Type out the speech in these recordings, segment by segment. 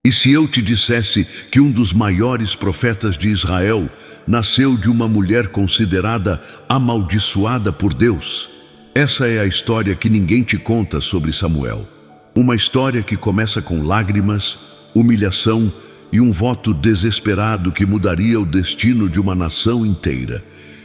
E se eu te dissesse que um dos maiores profetas de Israel nasceu de uma mulher considerada amaldiçoada por Deus? Essa é a história que ninguém te conta sobre Samuel. Uma história que começa com lágrimas, humilhação e um voto desesperado que mudaria o destino de uma nação inteira.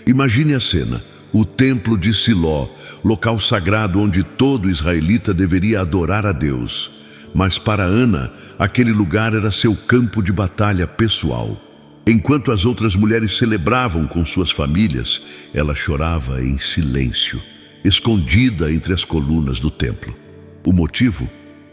Imagine a cena: o templo de Siló, local sagrado onde todo israelita deveria adorar a Deus. Mas para Ana, aquele lugar era seu campo de batalha pessoal. Enquanto as outras mulheres celebravam com suas famílias, ela chorava em silêncio, escondida entre as colunas do templo. O motivo?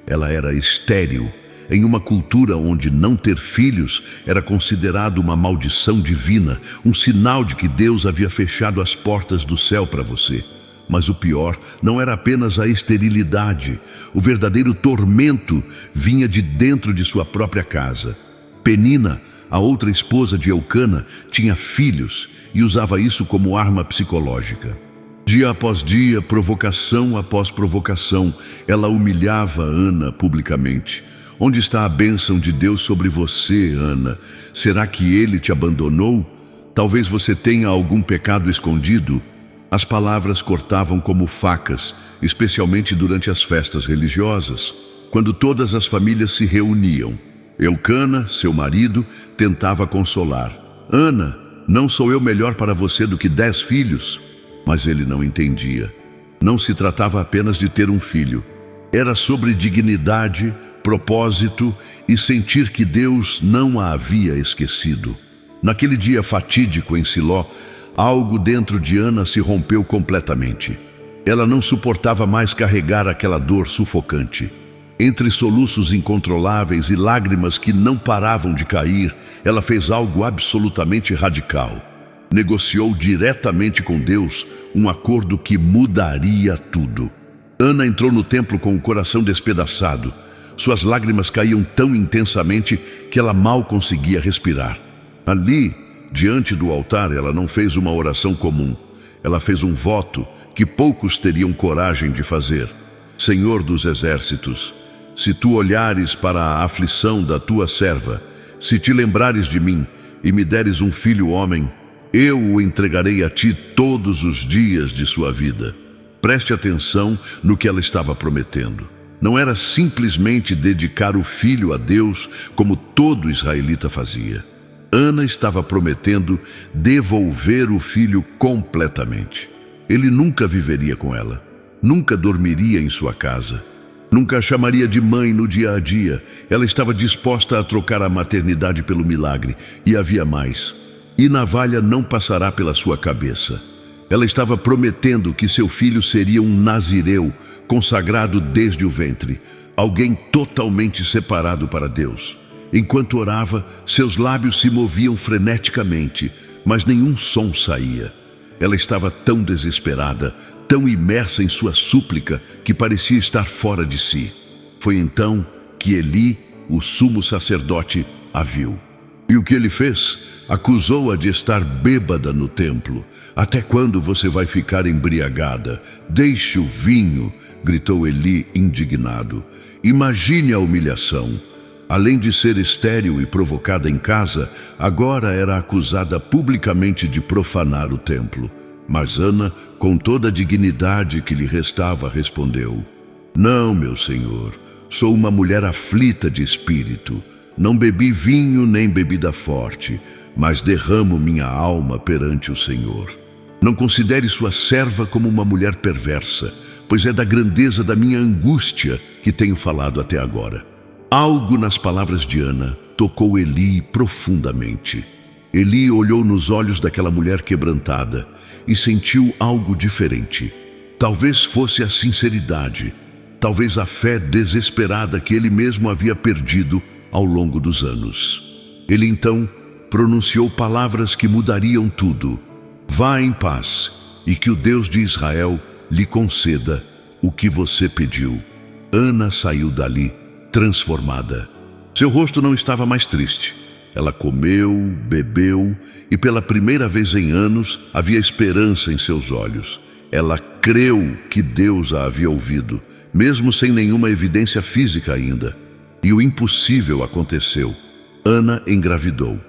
Ela era estéril, em uma cultura onde não ter filhos era considerado uma maldição divina, um sinal de que Deus havia fechado as portas do céu para você. Mas o pior não era apenas a esterilidade. O verdadeiro tormento vinha de dentro de sua própria casa. Penina, a outra esposa de Eucana, tinha filhos e usava isso como arma psicológica. Dia após dia, provocação após provocação, ela humilhava Ana publicamente. Onde está a bênção de Deus sobre você, Ana? Será que ele te abandonou? Talvez você tenha algum pecado escondido? As palavras cortavam como facas, especialmente durante as festas religiosas, quando todas as famílias se reuniam. Eucana, seu marido, tentava consolar. Ana, não sou eu melhor para você do que 10 filhos? Mas ele não entendia. Não se tratava apenas de ter um filho. Era sobre dignidade, propósito e sentir que Deus não a havia esquecido. Naquele dia fatídico em Siló, algo dentro de Ana se rompeu completamente. Ela não suportava mais carregar aquela dor sufocante. Entre soluços incontroláveis e lágrimas que não paravam de cair, ela fez algo absolutamente radical. Negociou diretamente com Deus um acordo que mudaria tudo. Ana entrou no templo com o coração despedaçado. Suas lágrimas caíam tão intensamente que ela mal conseguia respirar. Ali, diante do altar, ela não fez uma oração comum. Ela fez um voto que poucos teriam coragem de fazer. Senhor dos exércitos, se tu olhares para a aflição da tua serva, se te lembrares de mim e me deres um filho homem, eu o entregarei a ti todos os dias de sua vida. Preste atenção no que ela estava prometendo. Não era simplesmente dedicar o filho a Deus como todo israelita fazia. Ana estava prometendo devolver o filho completamente. Ele nunca viveria com ela, nunca dormiria em sua casa, nunca a chamaria de mãe no dia a dia. Ela estava disposta a trocar a maternidade pelo milagre. E havia mais. E navalha não passará pela sua cabeça. Ela estava prometendo que seu filho seria um nazireu, consagrado desde o ventre, alguém totalmente separado para Deus. Enquanto orava, seus lábios se moviam freneticamente, mas nenhum som saía. Ela estava tão desesperada, tão imersa em sua súplica, que parecia estar fora de si. Foi então que Eli, o sumo sacerdote, a viu. E o que ele fez? Acusou-a de estar bêbada no templo. Até quando você vai ficar embriagada? Deixe o vinho, gritou Eli indignado. Imagine a humilhação. Além de ser estéril e provocada em casa, agora era acusada publicamente de profanar o templo. Mas Ana, com toda a dignidade que lhe restava, respondeu: Não, meu senhor, sou uma mulher aflita de espírito. Não bebi vinho nem bebida forte, mas derramo minha alma perante o Senhor. Não considere sua serva como uma mulher perversa, pois é da grandeza da minha angústia que tenho falado até agora. Algo nas palavras de Ana tocou Eli profundamente. Eli olhou nos olhos daquela mulher quebrantada e sentiu algo diferente. Talvez fosse a sinceridade, talvez a fé desesperada que ele mesmo havia perdido ao longo dos anos. Ele então pronunciou palavras que mudariam tudo. Vá em paz e que o Deus de Israel lhe conceda o que você pediu. Ana saiu dali transformada. Seu rosto não estava mais triste. Ela comeu, bebeu e pela primeira vez em anos havia esperança em seus olhos. Ela creu que Deus a havia ouvido, mesmo sem nenhuma evidência física ainda. E o impossível aconteceu. Ana engravidou.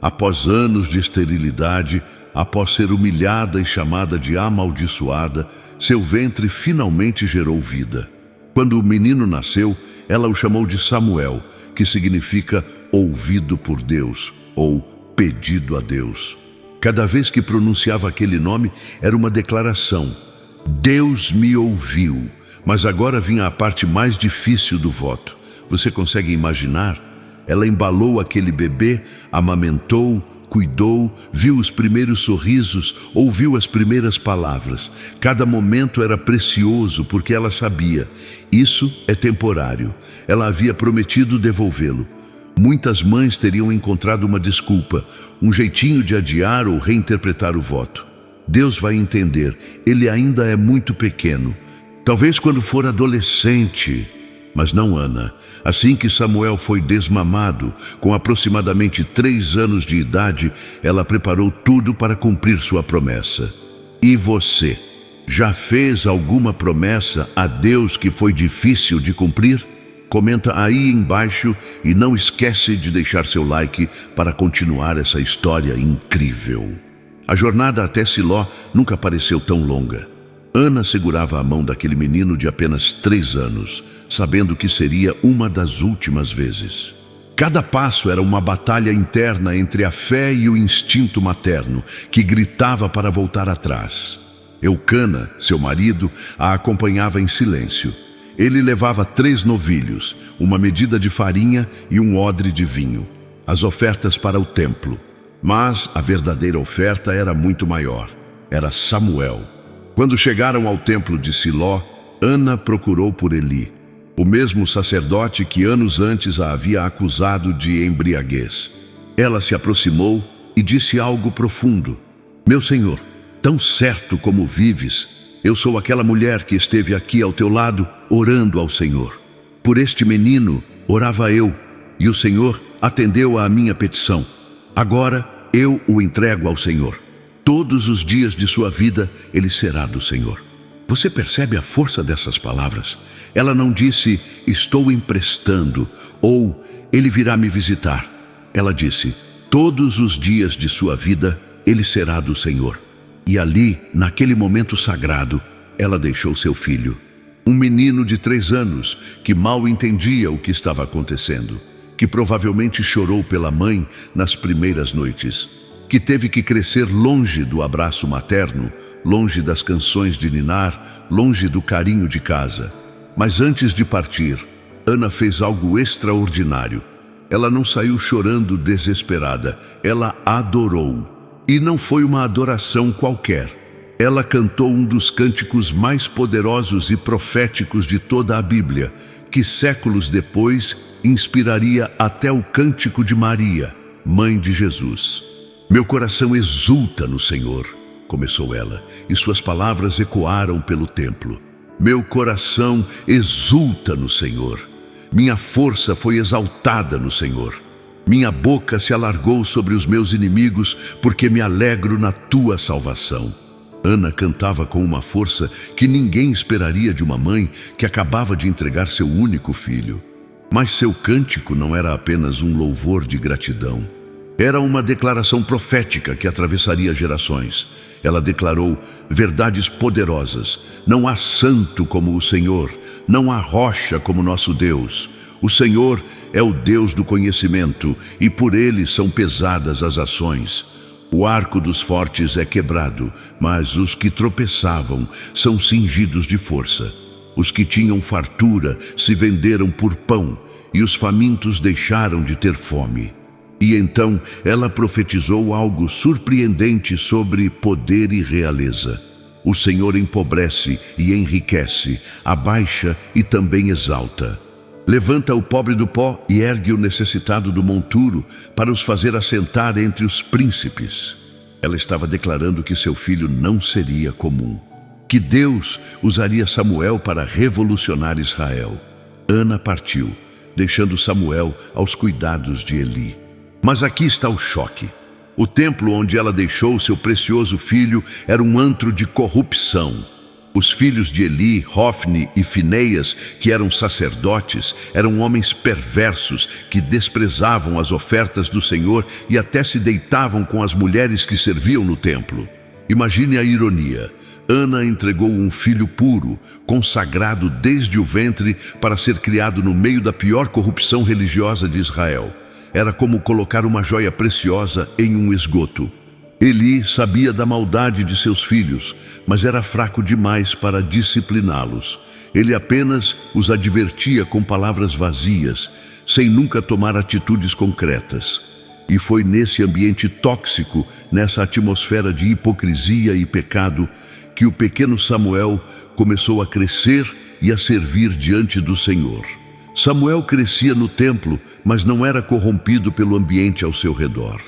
Após anos de esterilidade, após ser humilhada e chamada de amaldiçoada, seu ventre finalmente gerou vida. Quando o menino nasceu, ela o chamou de Samuel, que significa ouvido por Deus ou pedido a Deus. Cada vez que pronunciava aquele nome, era uma declaração: Deus me ouviu. Mas agora vinha a parte mais difícil do voto. Você consegue imaginar? Ela embalou aquele bebê, amamentou, cuidou, viu os primeiros sorrisos, ouviu as primeiras palavras. Cada momento era precioso porque ela sabia, isso é temporário. Ela havia prometido devolvê-lo. Muitas mães teriam encontrado uma desculpa, um jeitinho de adiar ou reinterpretar o voto. Deus vai entender, ele ainda é muito pequeno. Talvez quando for adolescente, mas não Ana. Assim que Samuel foi desmamado, com aproximadamente 3 anos de idade, ela preparou tudo para cumprir sua promessa. E você, já fez alguma promessa a Deus que foi difícil de cumprir? Comenta aí embaixo e não esquece de deixar seu like para continuar essa história incrível. A jornada até Siló nunca pareceu tão longa. Ana segurava a mão daquele menino de apenas 3 anos, sabendo que seria uma das últimas vezes. Cada passo era uma batalha interna entre a fé e o instinto materno, que gritava para voltar atrás. Eucana, seu marido, a acompanhava em silêncio. Ele levava 3 novilhos, uma medida de farinha e um odre de vinho, as ofertas para o templo. Mas a verdadeira oferta era muito maior. Era Samuel. Quando chegaram ao templo de Siló, Ana procurou por Eli, o mesmo sacerdote que anos antes a havia acusado de embriaguez. Ela se aproximou e disse algo profundo: Meu senhor, tão certo como vives, eu sou aquela mulher que esteve aqui ao teu lado orando ao Senhor. Por este menino orava eu, e o Senhor atendeu à minha petição. Agora eu o entrego ao Senhor. Todos os dias de sua vida ele será do Senhor. Você percebe a força dessas palavras? Ela não disse, estou emprestando, ou ele virá me visitar. Ela disse, todos os dias de sua vida ele será do Senhor. E ali, naquele momento sagrado, ela deixou seu filho. Um menino de 3 anos, que mal entendia o que estava acontecendo, que provavelmente chorou pela mãe nas primeiras noites, que teve que crescer longe do abraço materno, longe das canções de ninar, longe do carinho de casa. Mas antes de partir, Ana fez algo extraordinário. Ela não saiu chorando desesperada, ela adorou. E não foi uma adoração qualquer. Ela cantou um dos cânticos mais poderosos e proféticos de toda a Bíblia, que séculos depois inspiraria até o cântico de Maria, mãe de Jesus. Meu coração exulta no Senhor, começou ela, e suas palavras ecoaram pelo templo. Meu coração exulta no Senhor. Minha força foi exaltada no Senhor. Minha boca se alargou sobre os meus inimigos, porque me alegro na tua salvação. Ana cantava com uma força que ninguém esperaria de uma mãe que acabava de entregar seu único filho. Mas seu cântico não era apenas um louvor de gratidão. Era uma declaração profética que atravessaria gerações. Ela declarou verdades poderosas. Não há santo como o Senhor, não há rocha como nosso Deus. O Senhor é o Deus do conhecimento, e por ele são pesadas as ações. O arco dos fortes é quebrado, mas os que tropeçavam são cingidos de força. Os que tinham fartura se venderam por pão, e os famintos deixaram de ter fome. E então ela profetizou algo surpreendente sobre poder e realeza. O Senhor empobrece e enriquece, abaixa e também exalta. Levanta o pobre do pó e ergue o necessitado do monturo para os fazer assentar entre os príncipes. Ela estava declarando que seu filho não seria comum, que Deus usaria Samuel para revolucionar Israel. Ana partiu, deixando Samuel aos cuidados de Eli. Mas aqui está o choque. O templo onde ela deixou seu precioso filho era um antro de corrupção. Os filhos de Eli, Hofni e Fineias, que eram sacerdotes, eram homens perversos que desprezavam as ofertas do Senhor e até se deitavam com as mulheres que serviam no templo. Imagine a ironia. Ana entregou um filho puro, consagrado desde o ventre, para ser criado no meio da pior corrupção religiosa de Israel. Era como colocar uma joia preciosa em um esgoto. Eli sabia da maldade de seus filhos, mas era fraco demais para discipliná-los. Ele apenas os advertia com palavras vazias, sem nunca tomar atitudes concretas. E foi nesse ambiente tóxico, nessa atmosfera de hipocrisia e pecado, que o pequeno Samuel começou a crescer e a servir diante do Senhor. Samuel crescia no templo, mas não era corrompido pelo ambiente ao seu redor.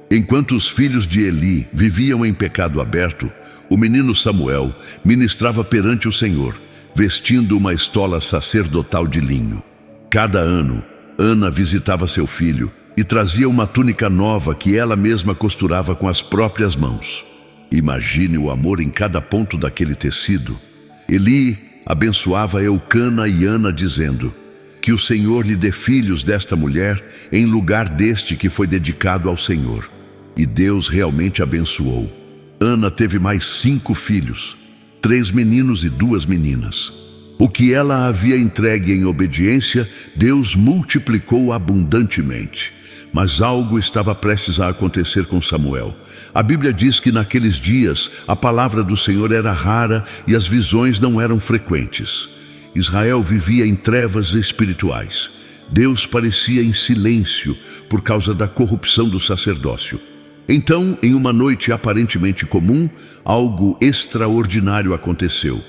Enquanto os filhos de Eli viviam em pecado aberto, o menino Samuel ministrava perante o Senhor, vestindo uma estola sacerdotal de linho. Cada ano, Ana visitava seu filho e trazia uma túnica nova que ela mesma costurava com as próprias mãos. Imagine o amor em cada ponto daquele tecido. Eli abençoava Eucana e Ana, dizendo: que o Senhor lhe dê filhos desta mulher em lugar deste que foi dedicado ao Senhor. E Deus realmente abençoou. Ana teve mais 5 filhos, 3 meninos e 2 meninas. O que ela havia entregue em obediência, Deus multiplicou abundantemente. Mas algo estava prestes a acontecer com Samuel. A Bíblia diz que naqueles dias a palavra do Senhor era rara e as visões não eram frequentes. Israel vivia em trevas espirituais. Deus parecia em silêncio por causa da corrupção do sacerdócio. Então, em uma noite aparentemente comum, algo extraordinário aconteceu.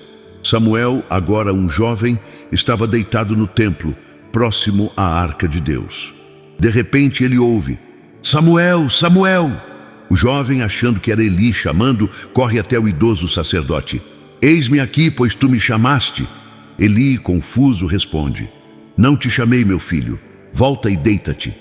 Samuel, agora um jovem, estava deitado no templo, próximo à arca de Deus. De repente ele ouve: Samuel, Samuel! O jovem, achando que era Eli chamando, corre até o idoso sacerdote. Eis-me aqui, pois tu me chamaste. Eli, confuso, responde: Não te chamei, meu filho. Volta e deita-te.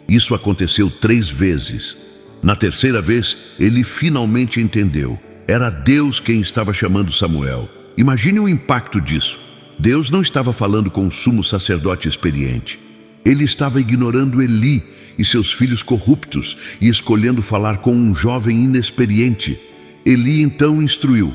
Isso aconteceu 3 vezes. Na terceira vez, ele finalmente entendeu. Era Deus quem estava chamando Samuel. Imagine o impacto disso. Deus não estava falando com um sumo sacerdote experiente. Ele estava ignorando Eli e seus filhos corruptos e escolhendo falar com um jovem inexperiente. Eli então instruiu: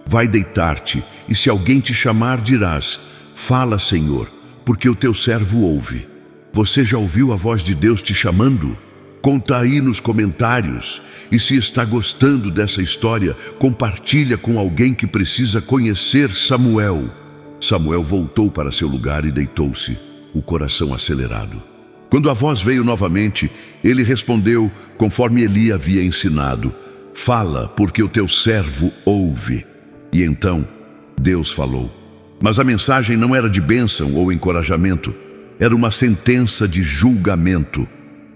Vai deitar-te, e se alguém te chamar, dirás: Fala, Senhor, porque o teu servo ouve. Você já ouviu a voz de Deus te chamando? Conta aí nos comentários. E se está gostando dessa história, compartilha com alguém que precisa conhecer Samuel. Samuel voltou para seu lugar e deitou-se, o coração acelerado. Quando a voz veio novamente, ele respondeu conforme Eli havia ensinado: Fala, porque o teu servo ouve. E então Deus falou. Mas a mensagem não era de bênção ou encorajamento, era uma sentença de julgamento.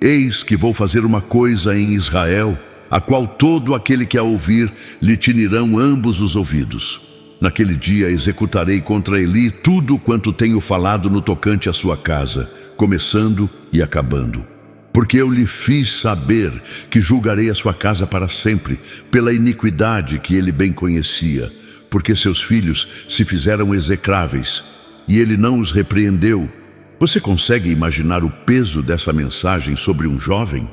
Eis que vou fazer uma coisa em Israel, a qual todo aquele que a ouvir lhe tinirão ambos os ouvidos. Naquele dia executarei contra Eli tudo quanto tenho falado no tocante à sua casa, começando e acabando. Porque eu lhe fiz saber que julgarei a sua casa para sempre, pela iniquidade que ele bem conhecia, porque seus filhos se fizeram execráveis, e ele não os repreendeu. Você consegue imaginar o peso dessa mensagem sobre um jovem?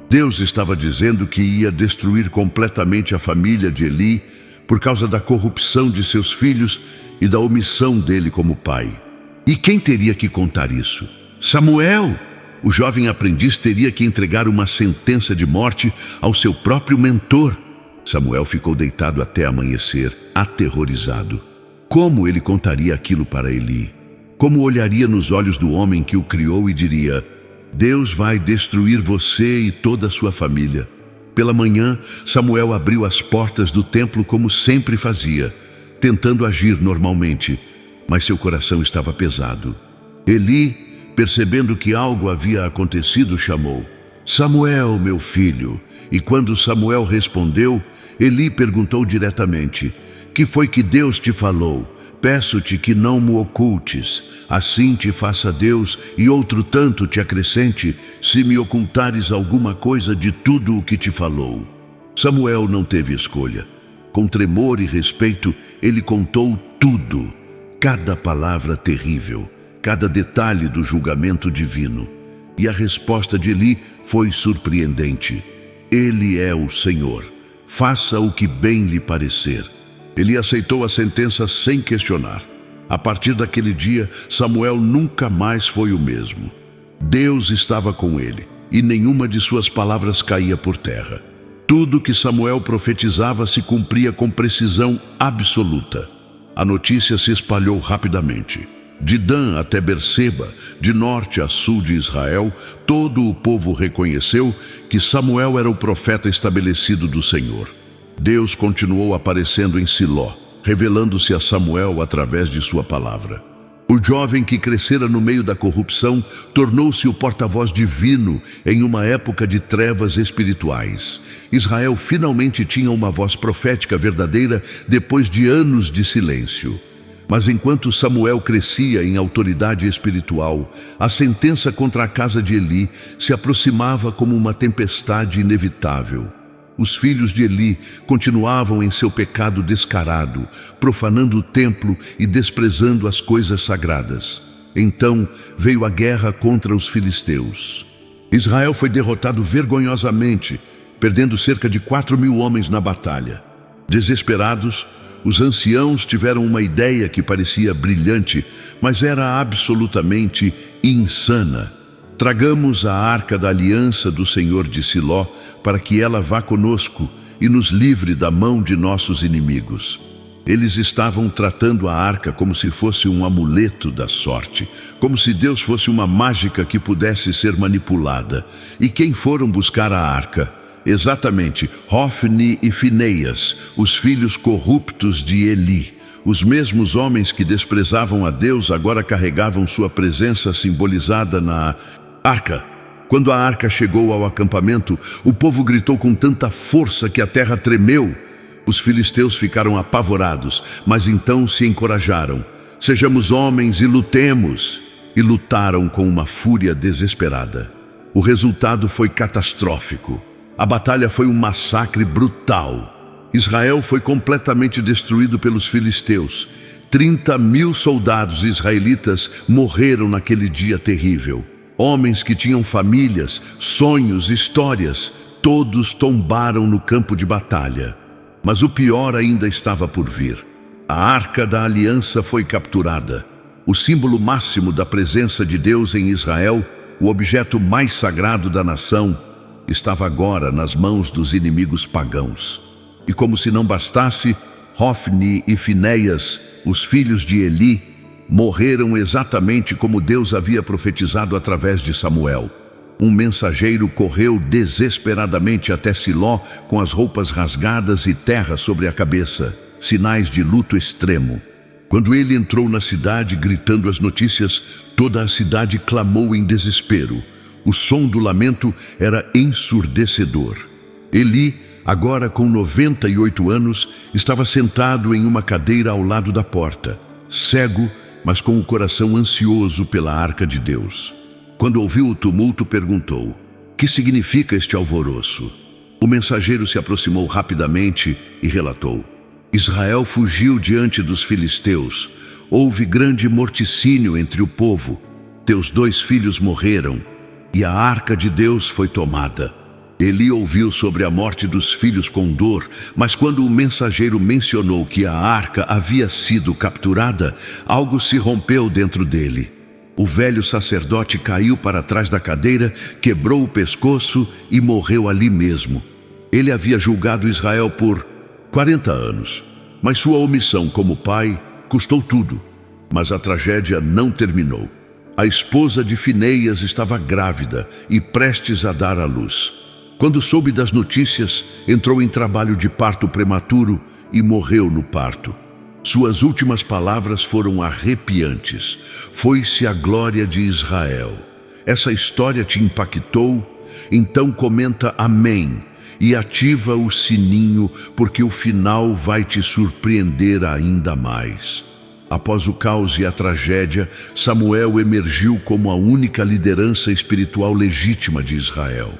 Deus estava dizendo que ia destruir completamente a família de Eli por causa da corrupção de seus filhos e da omissão dele como pai. E quem teria que contar isso? Samuel! O jovem aprendiz teria que entregar uma sentença de morte ao seu próprio mentor. Samuel ficou deitado até amanhecer, aterrorizado. Como ele contaria aquilo para Eli? Como olharia nos olhos do homem que o criou e diria: Deus vai destruir você e toda a sua família. Pela manhã, Samuel abriu as portas do templo como sempre fazia, tentando agir normalmente, mas seu coração estava pesado. Eli, percebendo que algo havia acontecido, chamou: Samuel, meu filho. E quando Samuel respondeu, Eli perguntou diretamente: Que foi que Deus te falou? Peço-te que não me ocultes, assim te faça Deus e outro tanto te acrescente, se me ocultares alguma coisa de tudo o que te falou. Samuel não teve escolha. Com tremor e respeito, ele contou tudo, cada palavra terrível, cada detalhe do julgamento divino. E a resposta de Eli foi surpreendente. Ele é o Senhor. Faça o que bem lhe parecer. Eli aceitou a sentença sem questionar. A partir daquele dia, Samuel nunca mais foi o mesmo. Deus estava com ele, e nenhuma de suas palavras caía por terra. Tudo que Samuel profetizava se cumpria com precisão absoluta. A notícia se espalhou rapidamente. De Dan até Berseba, de norte a sul de Israel, todo o povo reconheceu que Samuel era o profeta estabelecido do Senhor. Deus continuou aparecendo em Siló, revelando-se a Samuel através de sua palavra. O jovem que crescera no meio da corrupção tornou-se o porta-voz divino em uma época de trevas espirituais. Israel finalmente tinha uma voz profética verdadeira depois de anos de silêncio. Mas enquanto Samuel crescia em autoridade espiritual, a sentença contra a casa de Eli se aproximava como uma tempestade inevitável. Os filhos de Eli continuavam em seu pecado descarado, profanando o templo e desprezando as coisas sagradas. Então veio a guerra contra os filisteus. Israel foi derrotado vergonhosamente, perdendo cerca de 4.000 homens na batalha. Desesperados, os anciãos tiveram uma ideia que parecia brilhante, mas era absolutamente insana. Tragamos a arca da aliança do Senhor de Siló, para que ela vá conosco e nos livre da mão de nossos inimigos. Eles estavam tratando a arca como se fosse um amuleto da sorte, como se Deus fosse uma mágica que pudesse ser manipulada. E quem foram buscar a arca? Exatamente, Hofni e Fineias, os filhos corruptos de Eli. Os mesmos homens que desprezavam a Deus agora carregavam sua presença simbolizada na arca. Quando a arca chegou ao acampamento, o povo gritou com tanta força que a terra tremeu. Os filisteus ficaram apavorados, mas então se encorajaram. Sejamos homens e lutemos. E lutaram com uma fúria desesperada. O resultado foi catastrófico. A batalha foi um massacre brutal. Israel foi completamente destruído pelos filisteus. 30.000 soldados israelitas morreram naquele dia terrível. Homens que tinham famílias, sonhos, histórias, todos tombaram no campo de batalha. Mas o pior ainda estava por vir. A Arca da Aliança foi capturada. O símbolo máximo da presença de Deus em Israel, o objeto mais sagrado da nação, estava agora nas mãos dos inimigos pagãos. E como se não bastasse, Hofni e Fineias, os filhos de Eli, morreram exatamente como Deus havia profetizado através de Samuel. Um mensageiro correu desesperadamente até Siló com as roupas rasgadas e terra sobre a cabeça, sinais de luto extremo. Quando ele entrou na cidade gritando as notícias, toda a cidade clamou em desespero. O som do lamento era ensurdecedor. Eli, agora com 98 anos, estava sentado em uma cadeira ao lado da porta, cego, mas com o coração ansioso pela arca de Deus. Quando ouviu o tumulto, perguntou: "Que significa este alvoroço?" O mensageiro se aproximou rapidamente e relatou: "Israel fugiu diante dos filisteus. Houve grande morticínio entre o povo. Teus 2 filhos morreram e a arca de Deus foi tomada." Eli ouviu sobre a morte dos filhos com dor, mas quando o mensageiro mencionou que a arca havia sido capturada, algo se rompeu dentro dele. O velho sacerdote caiu para trás da cadeira, quebrou o pescoço e morreu ali mesmo. Ele havia julgado Israel por 40 anos, mas sua omissão como pai custou tudo. Mas a tragédia não terminou. A esposa de Fineias estava grávida e prestes a dar à luz. Quando soube das notícias, entrou em trabalho de parto prematuro e morreu no parto. Suas últimas palavras foram arrepiantes. Foi-se a glória de Israel. Essa história te impactou? Então comenta amém e ativa o sininho, porque o final vai te surpreender ainda mais. Após o caos e a tragédia, Samuel emergiu como a única liderança espiritual legítima de Israel.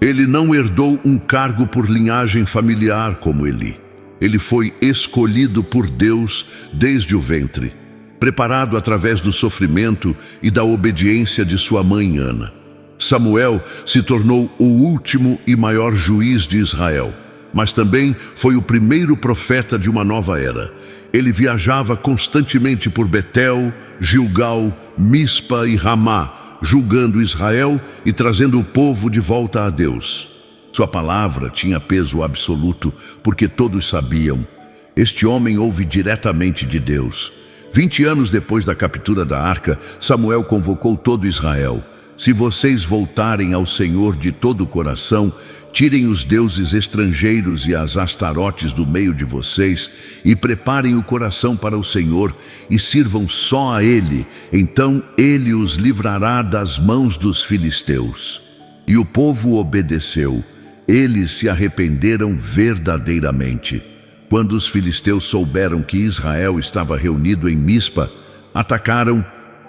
Ele não herdou um cargo por linhagem familiar como Eli. Ele foi escolhido por Deus desde o ventre, preparado através do sofrimento e da obediência de sua mãe Ana. Samuel se tornou o último e maior juiz de Israel, mas também foi o primeiro profeta de uma nova era. Ele viajava constantemente por Betel, Gilgal, Mispa e Ramá, julgando Israel e trazendo o povo de volta a Deus. Sua palavra tinha peso absoluto, porque todos sabiam: este homem ouve diretamente de Deus. 20 anos depois da captura da arca, Samuel convocou todo Israel. Se vocês voltarem ao Senhor de todo o coração, tirem os deuses estrangeiros e as astarotes do meio de vocês e preparem o coração para o Senhor e sirvam só a Ele, então Ele os livrará das mãos dos filisteus. E o povo obedeceu. Eles se arrependeram verdadeiramente. Quando os filisteus souberam que Israel estava reunido em Mispa, atacaram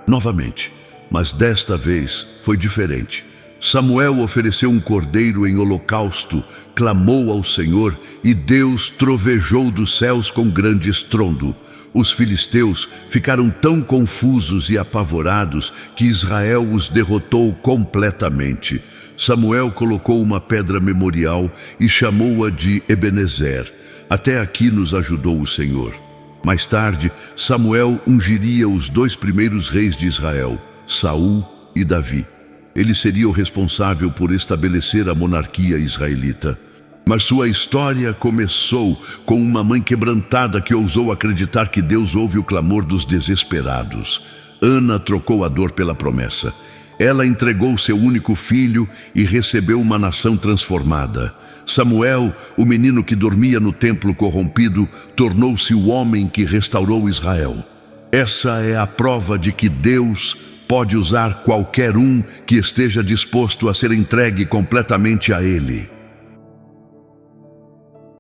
novamente. Mas desta vez foi diferente. Samuel ofereceu um cordeiro em holocausto, clamou ao Senhor e Deus trovejou dos céus com grande estrondo. Os filisteus ficaram tão confusos e apavorados que Israel os derrotou completamente. Samuel colocou uma pedra memorial e chamou-a de Ebenezer. Até aqui nos ajudou o Senhor. Mais tarde, Samuel ungiria os 2 primeiros reis de Israel, Saul e Davi. Ele seria o responsável por estabelecer a monarquia israelita. Mas sua história começou com uma mãe quebrantada que ousou acreditar que Deus ouve o clamor dos desesperados. Ana trocou a dor pela promessa. Ela entregou seu único filho e recebeu uma nação transformada. Samuel, o menino que dormia no templo corrompido, tornou-se o homem que restaurou Israel. Essa é a prova de que Deus pode usar qualquer um que esteja disposto a ser entregue completamente a Ele.